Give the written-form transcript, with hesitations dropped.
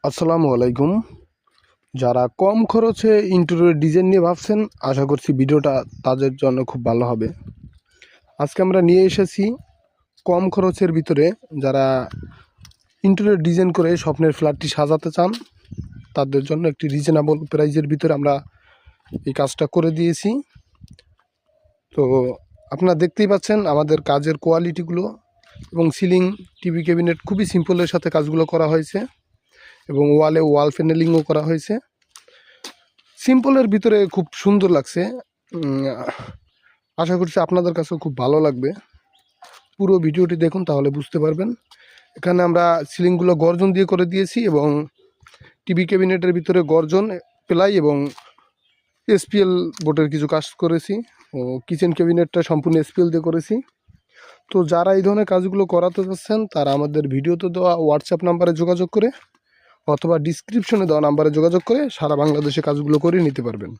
আসসালামু আলাইকুম। যারা কম খরচে ইন্টেরিয়র ডিজাইন নিয়ে ভাবছেন, আশা করছি ভিডিওটা তাদের জন্য খুব ভালো হবে। আজকে আমরা নিয়ে এসেছি কম খরচের ভিতরে যারা ইন্টেরিয়র ডিজাইন করে স্বপ্নের ফ্ল্যাটটি সাজাতে চান, তাদের জন্য একটি রিজনেবল প্রাইজের ভিতরে আমরা এই কাজটা করে দিয়েছি। তো আপনারা দেখতেই পাচ্ছেন আমাদের কাজের কোয়ালিটিগুলো, এবং সিলিং, টিভি ক্যাবিনেট খুবই সিম্পলের সাথে কাজগুলো করা হয়েছে, এবং ওয়ালে ওয়াল প্যানেলিংও করা হয়েছে। সিম্পলের ভিতরে খুব সুন্দর লাগছে। আশা করছি আপনাদের কাছেও খুব ভালো লাগবে। পুরো ভিডিওটি দেখুন, তাহলে বুঝতে পারবেন। এখানে আমরা সিলিংগুলো গর্জন দিয়ে করে দিয়েছি, এবং টিভি ক্যাবিনেটের ভিতরে গর্জন, প্লাই এবং এসপিএল বোর্ডের কিছু কাজ করেছি, ও কিচেন ক্যাবিনেটটা সম্পূর্ণ এসপিএল দিয়ে করেছি। তো যারা এই ধরনের কাজগুলো করাতে চাচ্ছেন, তারা আমাদের ভিডিওতে দেওয়া হোয়াটসঅ্যাপ নাম্বারে যোগাযোগ করে অথবা ডিসক্রিপশনে দেওয়া নাম্বারে যোগাযোগ করে সারা বাংলাদেশে কাজগুলো করে নিতে পারবেন।